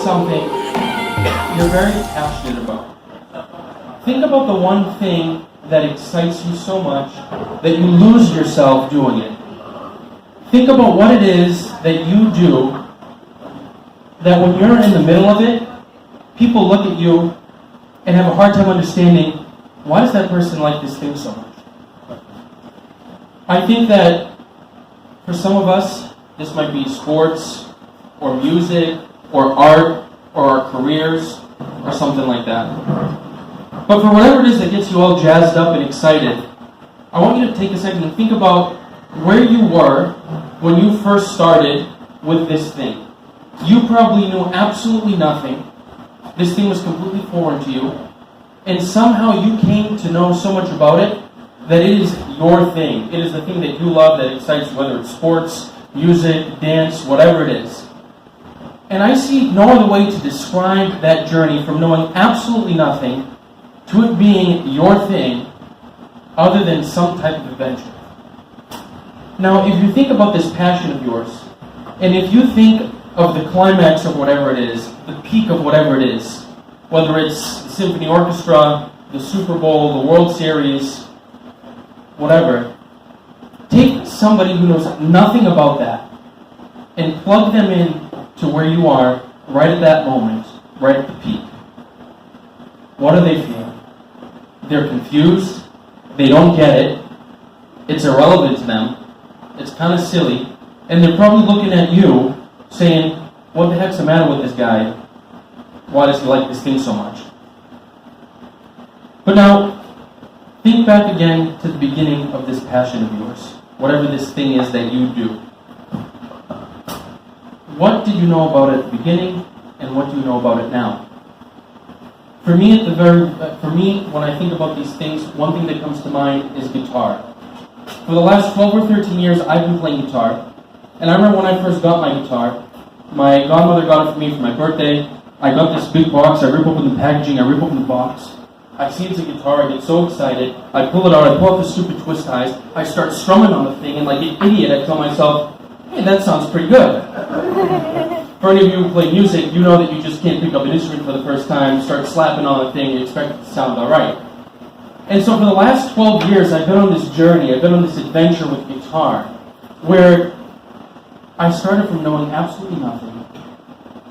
something you're very passionate about. Think about the one thing that excites you so much that you lose yourself doing it. Think about what it is that you do that when you're in the middle of it, people look at you and have a hard time understanding, why does that person like this thing so much? I think that for some of us, this might be sports, or music, or art, or our careers, or something like that. But for whatever it is that gets you all jazzed up and excited, I want you to take a second and think about where you were when you first started with this thing. You probably knew absolutely nothing. This thing was completely foreign to you. And somehow you came to know so much about it that it is your thing. It is the thing that you love, that excites you, whether it's sports, music, dance, whatever it is. And I see no other way to describe that journey from knowing absolutely nothing to it being your thing other than some type of adventure. Now, if you think about this passion of yours, and if you think of the climax of whatever it is, the peak of whatever it is, whether it's the symphony orchestra, the Super Bowl, the World Series, whatever, take somebody who knows nothing about that and plug them in to where you are right at that moment, right at the peak. What do they feel? They're confused. They don't get it. It's irrelevant to them. It's kind of silly. And they're probably looking at you saying, what the heck's the matter with this guy? Why does he like this thing so much? But now, think back again to the beginning of this passion of yours. Whatever this thing is that you do. What did you know about it at the beginning, and what do you know about it now? For me, when I think about these things, one thing that comes to mind is guitar. For the last 12 or 13 years, I've been playing guitar. And I remember when I first got my guitar, my godmother got it for me for my birthday. I got this big box, I rip open the packaging, I rip open the box. I see it's a guitar, I get so excited, I pull it out, I pull out the stupid twist ties, I start strumming on the thing, and like an idiot, I tell myself, hey, that sounds pretty good. For any of you who play music, you know that you just can't pick up an instrument for the first time, start slapping on the thing, you expect it to sound alright. And so for the last 12 years, I've been on this journey, I've been on this adventure with guitar, where I started from knowing absolutely nothing.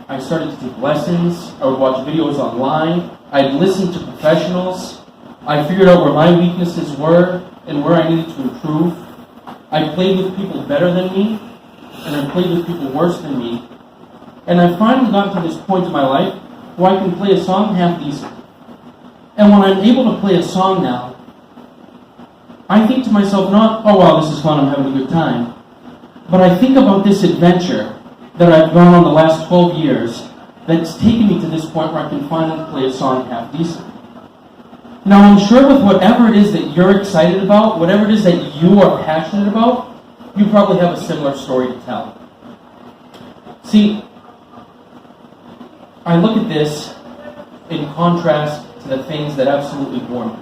I started to take lessons, I would watch videos online, I'd listen to professionals, I figured out where my weaknesses were and where I needed to improve. I played with people better than me, and I played with people worse than me. And I've finally gotten to this point in my life where I can play a song half decent. And when I'm able to play a song now, I think to myself not, oh wow, this is fun, I'm having a good time. But I think about this adventure that I've gone on the last 12 years that's taken me to this point where I can finally play a song half decent. Now I'm sure with whatever it is that you're excited about, whatever it is that you are passionate about, you probably have a similar story to tell. See, I look at this in contrast to the things that absolutely bore me.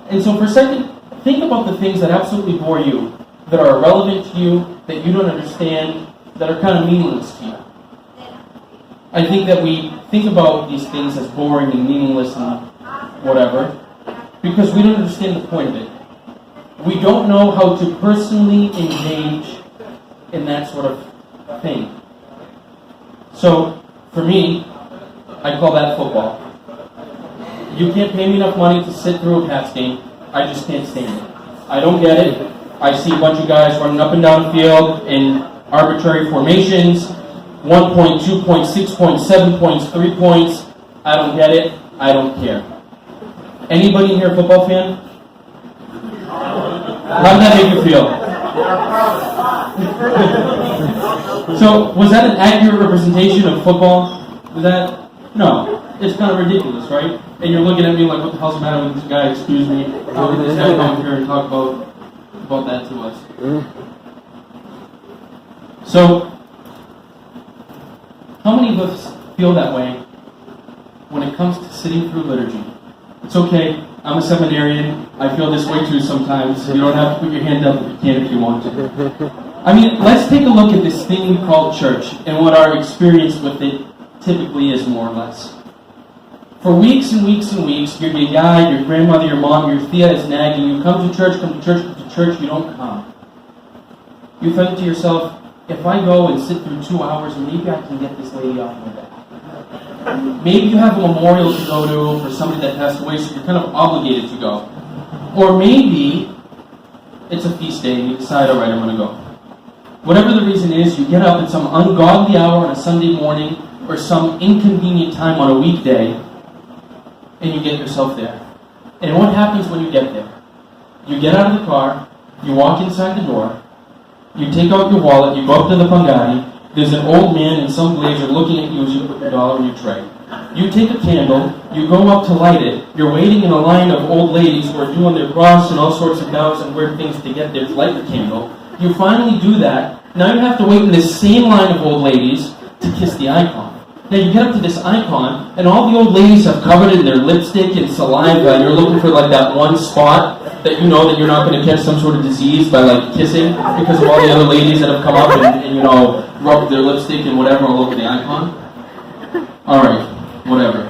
And so for a second, think about the things that absolutely bore you, that are irrelevant to you, that you don't understand, that are kind of meaningless to you. I think that we think about these things as boring and meaningless and whatever, because we don't understand the point of it. We don't know how to personally engage in that sort of thing. So, for me, I call that football. You can't pay me enough money to sit through a Pats game. I just can't stand it. I don't get it. I see a bunch of guys running up and down the field in arbitrary formations, 1 point, 2 points, 6 points, 7 points, 3 points. I don't get it. I don't care. Anybody here a football fan? How did that make you feel? So, was that an accurate representation of football? Was that? No. It's kind of ridiculous, right? And you're looking at me like, what the hell's the matter with this guy? Excuse me. How did this guy come here and talk about that to us? So, how many of us feel that way when it comes to sitting through liturgy? It's okay. I'm a seminarian. I feel this way too sometimes. You don't have to put your hand up if you want to. I mean, let's take a look at this thing we call church and what our experience with it typically is, more or less. For weeks and weeks and weeks, your dad, your grandmother, your mom, your Thea is nagging you, come to church, come to church, come to church, you don't come. You think to yourself, if I go and sit through 2 hours, maybe I can get this lady off my back. Maybe you have a memorial to go to for somebody that passed away, so you're kind of obligated to go. Or maybe it's a feast day and you decide, all right, I'm going to go. Whatever the reason is, you get up at some ungodly hour on a Sunday morning or some inconvenient time on a weekday, and you get yourself there. And what happens when you get there? You get out of the car, you walk inside the door, you take out your wallet, you go up to the pangari, there's an old man in some blazer looking at you as you put your dollar in your tray. You take a candle, you go up to light it, you're waiting in a line of old ladies who are doing their cross and all sorts of vows and weird things to get there to light the candle. You finally do that. Now you have to wait in this same line of old ladies to kiss the icon. Now you get up to this icon, and all the old ladies have covered it in their lipstick and saliva, and you're looking for like that one spot that you know that you're not going to catch some sort of disease by like kissing because of all the other ladies that have come up and you know, rubbed their lipstick and whatever all over the icon. Alright, whatever.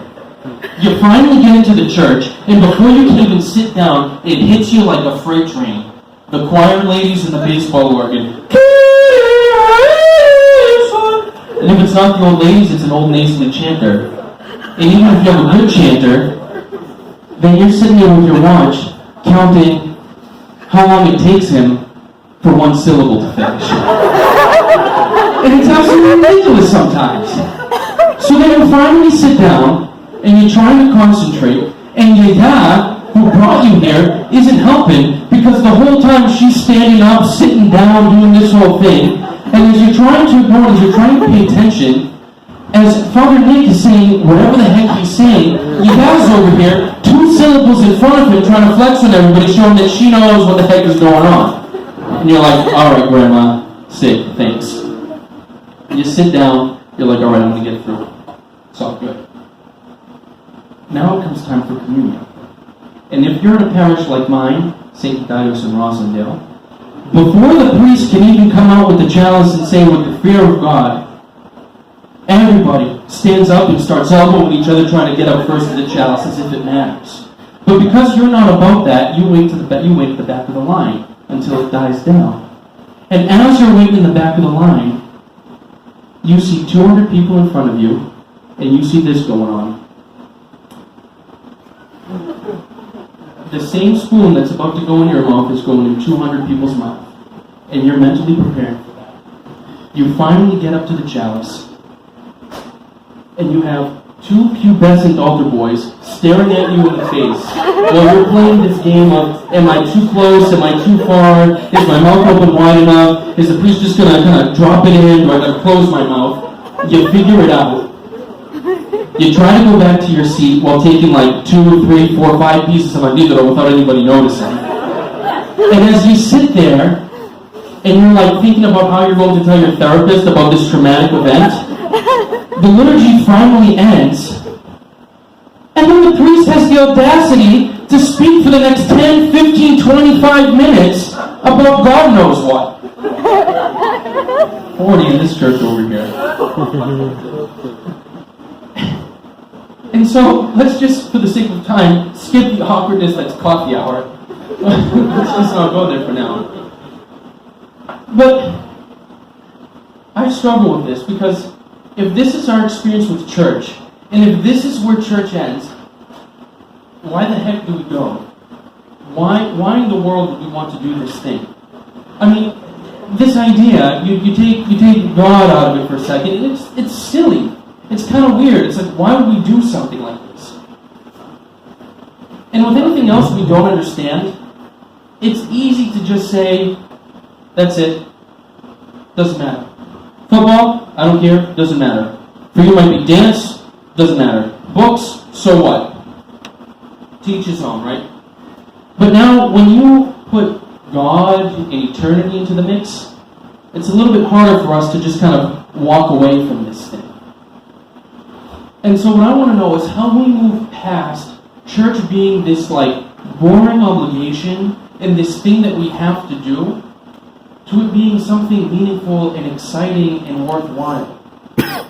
You finally get into the church, and before you can even sit down, it hits you like a freight train. The choir ladies and the baseball organ. And if it's not the old ladies, it's an old nasally chanter. And even if you have a good chanter, then you're sitting there with your watch, counting how long it takes him for one syllable to finish. And it's absolutely ridiculous sometimes. So then you finally sit down, and you're trying to concentrate, and your dad, who brought you here, isn't helping, because the whole time she's standing up, sitting down, doing this whole thing, and as you're trying to ignore, as you're trying to pay attention, as Father Nick is saying whatever the heck he's saying, your dad's over here, 2 syllables in front of him, trying to flex on everybody, showing that she knows what the heck is going on. And you're like, alright, Grandma, sick, thanks. You sit down, you're like, alright, I'm going to get through it. It's all good. Now it comes time for communion. And if you're in a parish like mine, St. Thaddeus in Rossendale, before the priest can even come out with the chalice and say, with the fear of God, everybody stands up and starts elbowing each other trying to get up first to the chalice as if it matters. But because you're not about that, you wait at the back of the line until it dies down. And as you're waiting in the back of the line, you see 200 people in front of you, and you see this going on. The same spoon that's about to go in your mouth is going in 200 people's mouth. And you're mentally preparing for that. You finally get up to the chalice, and you have 2 pubescent altar boys staring at you in the face while you're playing this game of, am I too close, am I too far, is my mouth open wide enough, is the priest just going to kind of drop it in, do I got to close my mouth? You figure it out. You try to go back to your seat while taking like 2, 3, 4, 5 pieces of andidoro without anybody noticing. And as you sit there, and you're like thinking about how you're going to tell your therapist about this traumatic event, the liturgy finally ends, and then the priest has the audacity to speak for the next 10, 15, 25 minutes about God knows what. 40 in this church over here. And so, let's just, for the sake of time, skip the awkwardness that's coffee hour. Let's just not go there for now. But I struggle with this because if this is our experience with church, and if this is where church ends, why the heck do we go? Why in the world would we want to do this thing? I mean, this idea, you take God out of it for a second, and it's silly. It's kind of weird. It's like, why would we do something like this? And with anything else we don't understand, it's easy to just say, that's it. Doesn't matter. Football, I don't care. Doesn't matter. For you might be dance, doesn't matter. Books, so what? To each his own, right? But now, when you put God and eternity into the mix, it's a little bit harder for us to just kind of walk away from this thing. And so what I want to know is how we move past church being this like boring obligation and this thing that we have to do to it being something meaningful and exciting and worthwhile.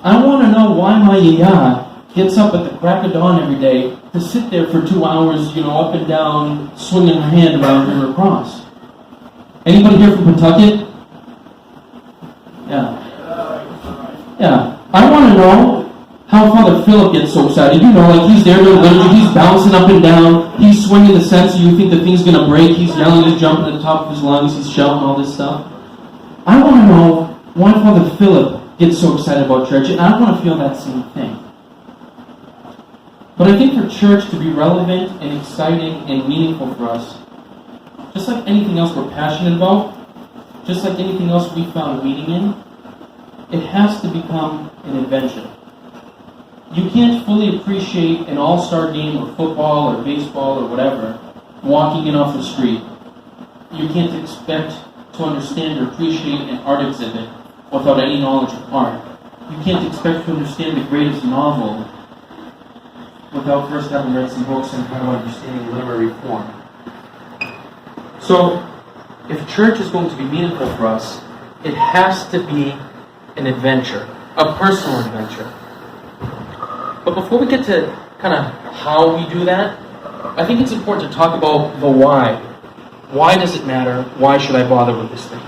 I want to know why my yaya gets up at the crack of dawn every day to sit there for 2 hours, up and down, swinging her hand around her cross. Anybody here from Pawtucket? Yeah. I want to know how Father Philip gets so excited. He's there doing liturgy, he's bouncing up and down, he's swinging the censer, you think the thing's going to break, he's yelling, he's jumping at the top of his lungs, he's shouting all this stuff. I want to know why Father Philip gets so excited about church, and I want to feel that same thing. But I think for church to be relevant and exciting and meaningful for us, just like anything else we're passionate about, just like anything else we found meaning in, it has to become an adventure. You can't fully appreciate an all-star game of football or baseball or whatever walking in off the street. You can't expect to understand or appreciate an art exhibit without any knowledge of art. You can't expect to understand the greatest novel without first having read some books and kind of understanding literary form. So, if church is going to be meaningful for us, it has to be an adventure, a personal adventure. But before we get to kind of how we do that, I think it's important to talk about the why. Why does it matter? Why should I bother with this thing?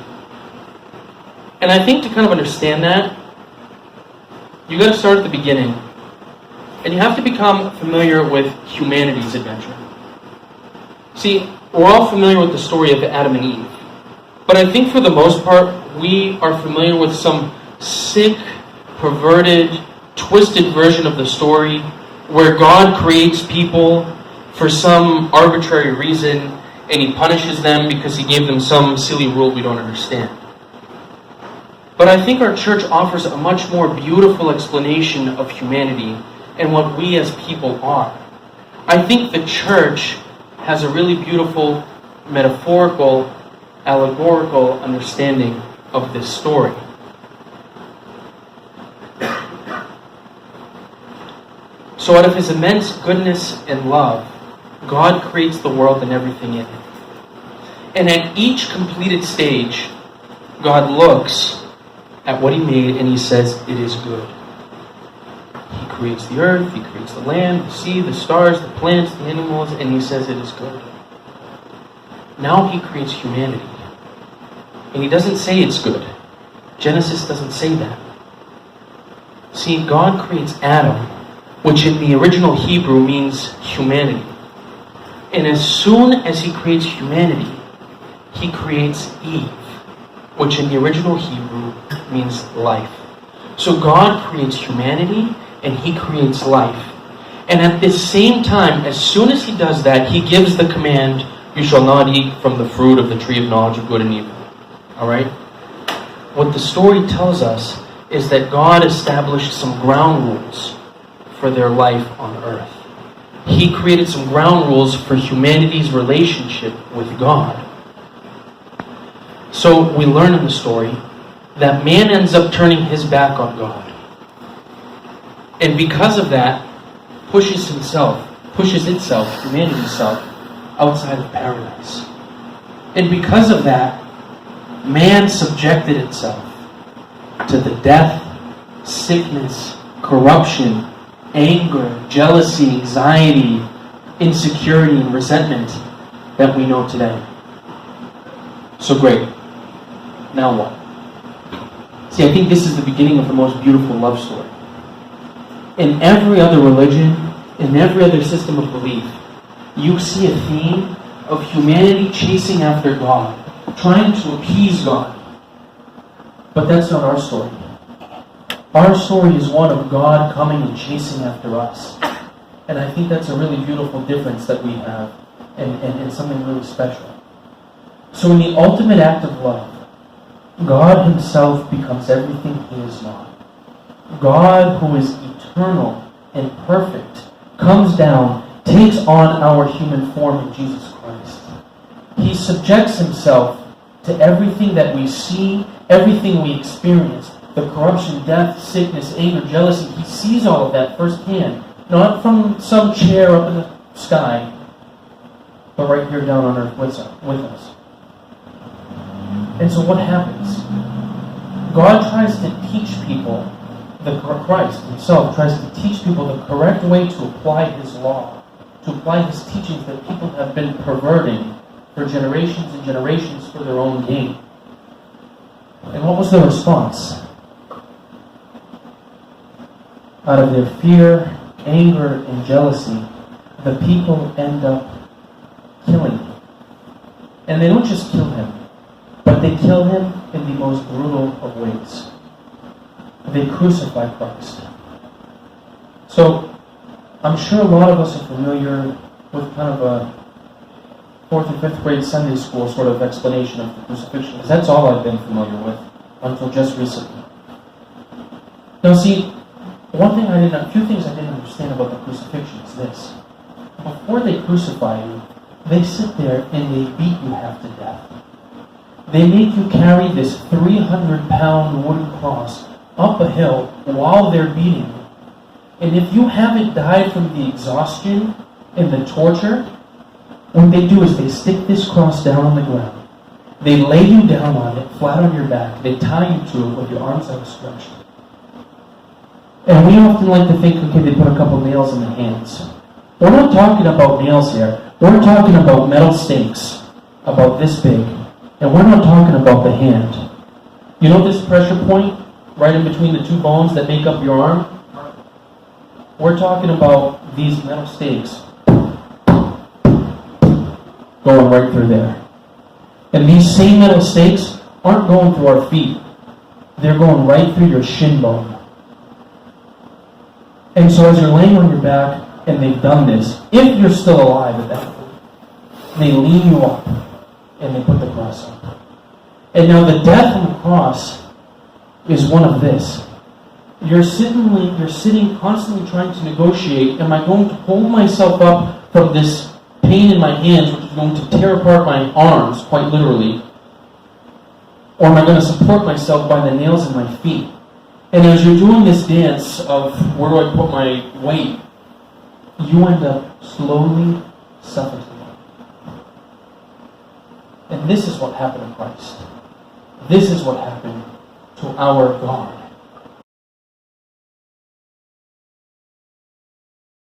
And I think to kind of understand that, you got to start at the beginning. And you have to become familiar with humanity's adventure. See, we're all familiar with the story of Adam and Eve. But I think for the most part, we are familiar with some sick, perverted, twisted version of the story where God creates people for some arbitrary reason and He punishes them because He gave them some silly rule we don't understand. But I think our church offers a much more beautiful explanation of humanity and what we as people are. I think the church has a really beautiful, metaphorical, allegorical understanding of this story. So out of His immense goodness and love, God creates the world and everything in it. And at each completed stage, God looks at what He made and He says, it is good. He creates the earth, He creates the land, the sea, the stars, the plants, the animals, and He says it is good. Now He creates humanity. And He doesn't say it's good. Genesis doesn't say that. See, God creates Adam, which in the original Hebrew means humanity. And as soon as He creates humanity, He creates Eve, which in the original Hebrew means life. So God creates humanity and He creates life. And at the same time, as soon as He does that, He gives the command, you shall not eat from the fruit of the tree of knowledge of good and evil. Alright? What the story tells us is that God established some ground rules for their life on earth. He created some ground rules for humanity's relationship with God. So we learn in the story that man ends up turning his back on God. And because of that, pushes itself, humanity itself, outside of paradise. And because of that, man subjected itself to the death, sickness, corruption, anger, jealousy, anxiety, insecurity, and resentment that we know today. So great. Now what? See, I think this is the beginning of the most beautiful love story. In every other religion, in every other system of belief, you see a theme of humanity chasing after God, trying to appease God. But that's not our story. Our story is one of God coming and chasing after us. And I think that's a really beautiful difference that we have, and something really special. So in the ultimate act of love, God Himself becomes everything He is not. God, who is eternal and perfect, comes down, takes on our human form in Jesus Christ. He subjects Himself to everything that we see, everything we experience, the corruption, death, sickness, anger, jealousy. He sees all of that firsthand, not from some chair up in the sky, but right here down on earth with us. And so what happens? God tries to teach people Christ himself tries to teach people the correct way to apply his law, to apply his teachings that people have been perverting for generations and generations for their own gain. And what was the response? Out of their fear, anger, and jealousy, the people end up killing him. And they don't just kill him, but they kill him in the most brutal of ways. They crucify Christ. So, I'm sure a lot of us are familiar with kind of a 4th and 5th grade Sunday school sort of explanation of the crucifixion, because that's all I've been familiar with until just recently. Now see, a few things I didn't understand about the crucifixion is this. Before they crucify you, they sit there and they beat you half to death. They make you carry this 300-pound wooden cross up a hill while they're beating you. And if you haven't died from the exhaustion and the torture, what they do is they stick this cross down on the ground. They lay you down on it, flat on your back. They tie you to it with your arms outstretched. And we often like to think, okay, they put a couple nails in the hands. We're not talking about nails here. We're talking about metal stakes, about this big. And we're not talking about the hand. You know this pressure point right in between the two bones that make up your arm? We're talking about these metal stakes going right through there. And these same metal stakes aren't going through our feet. They're going right through your shin bone. And so as you're laying on your back, and they've done this, if you're still alive at that point, they lean you up, and they put the cross up. And now the death on the cross is one of this. You're sitting constantly trying to negotiate, am I going to hold myself up from this pain in my hands, which is going to tear apart my arms, quite literally, or am I going to support myself by the nails in my feet? And as you're doing this dance of where do I put my weight, you end up slowly suffocating. And this is what happened to Christ. This is what happened to our God.